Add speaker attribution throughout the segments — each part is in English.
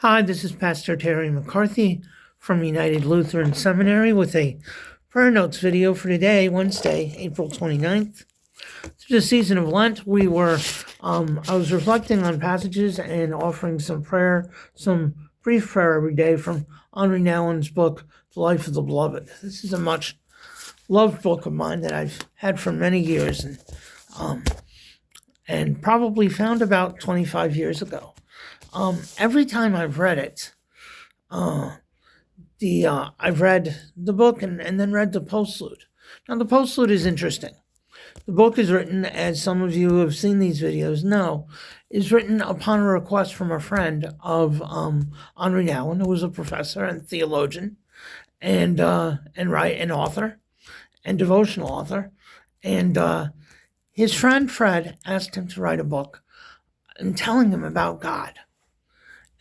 Speaker 1: Hi, this is Pastor Terry McCarthy from United Lutheran Seminary with a prayer notes video for today, Wednesday, April 29th. Through the season of Lent, I was reflecting on passages and offering some brief prayer every day from Henri Nouwen's book, The Life of the Beloved. This is a much loved book of mine that I've had for many years and probably found about 25 years ago. Every time I've read it, I've read the book and then read the postlude. Now, the postlude is interesting. The book is written, as some of you who have seen these videos know, is written upon a request from a friend of Henri Nouwen, who was a professor and theologian and author and devotional author. And his friend Fred asked him to write a book and telling him about God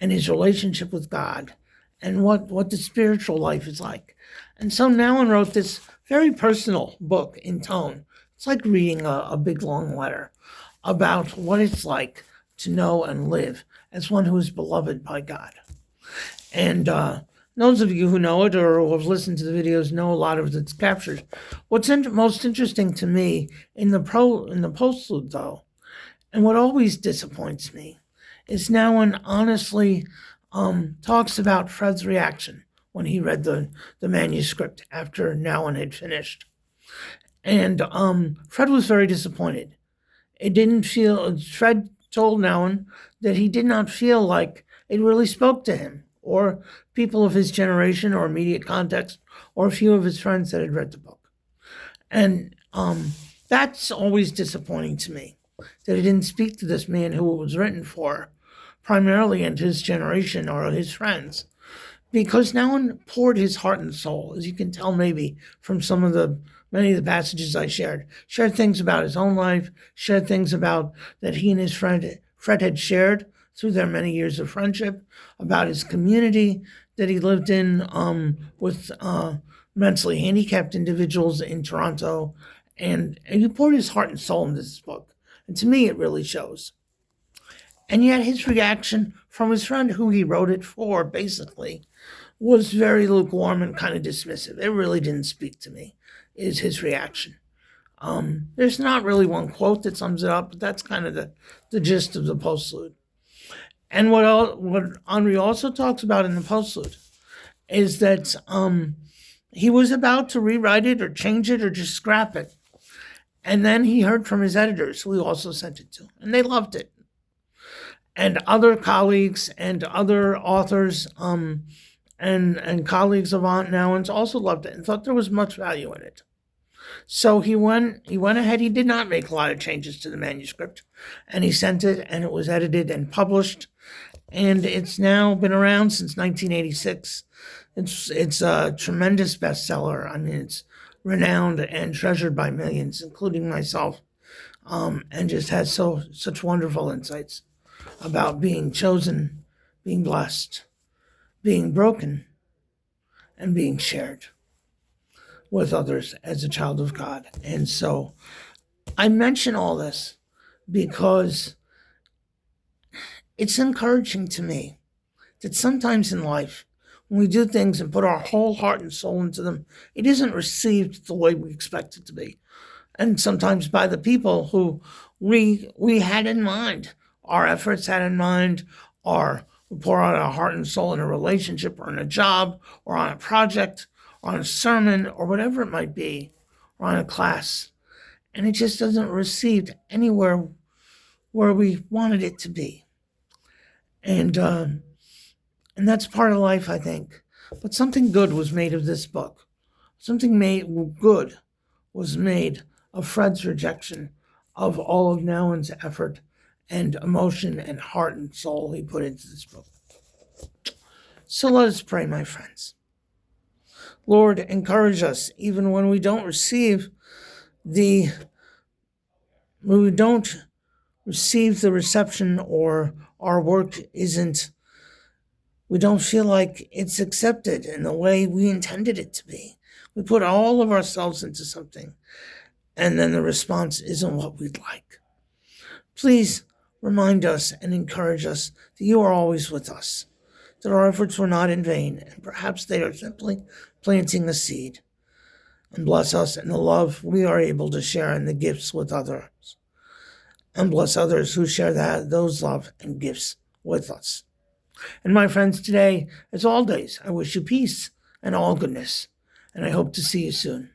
Speaker 1: and his relationship with God and what the spiritual life is like. And so Nouwen wrote this very personal book in tone. It's like reading a big, long letter about what it's like to know and live as one who is beloved by God. And those of you who know it or who have listened to the videos know a lot of it's captured. What's most interesting to me in the postlude, though, and what always disappoints me, is Nouwen honestly talks about Fred's reaction when he read the manuscript after Nouwen had finished. And Fred was very disappointed. Fred told Nouwen that he did not feel like it really spoke to him or people of his generation or immediate context or a few of his friends that had read the book. And that's always disappointing to me, that it didn't speak to this man who it was written for, primarily and his generation or his friends, because Nouwen poured his heart and soul, as you can tell maybe from many of the passages I shared things about his own life, shared things about that he and his friend Fred had shared through their many years of friendship, about his community that he lived in with mentally handicapped individuals in Toronto, and he poured his heart and soul into this book. And to me, it really shows. And yet his reaction from his friend who he wrote it for, basically, was very lukewarm and kind of dismissive. It really didn't speak to me, is his reaction. There's not really one quote that sums it up, but that's kind of the gist of the postlude. And what Henri also talks about in the postlude is that he was about to rewrite it or change it or just scrap it. And then he heard from his editors, who he also sent it to, and they loved it. And other colleagues and other authors and colleagues of Aunt Nouwen's also loved it and thought there was much value in it. So he went ahead. He did not make a lot of changes to the manuscript, and he sent it, and it was edited and published, and it's now been around since 1986. It's a tremendous bestseller. I mean, it's renowned and treasured by millions, including myself, and just has such wonderful insights about being chosen, being blessed, being broken, and being shared with others as a child of God. And so I mention all this because it's encouraging to me that sometimes in life, when we do things and put our whole heart and soul into them, it isn't received the way we expect it to be. And sometimes by the people who we had in mind, our efforts had in mind, or we pour out our heart and soul in a relationship or in a job or on a project or on a sermon or whatever it might be, or on a class. And it just doesn't receive anywhere where we wanted it to be. And that's part of life, I think. But something good was made of this book. Good was made of Fred's rejection of all of Nouwen's effort and emotion and heart and soul he put into this book. So let us pray, my friends. Lord, encourage us even when we don't receive the reception, or our work we don't feel like it's accepted in the way we intended it to be. We put all of ourselves into something, and then the response isn't what we'd like. Please remind us and encourage us that you are always with us, that our efforts were not in vain, and perhaps they are simply planting a seed. And bless us in the love we are able to share in the gifts with others. And bless others who share those love and gifts with us. And my friends, today, as all days, I wish you peace and all goodness. And I hope to see you soon.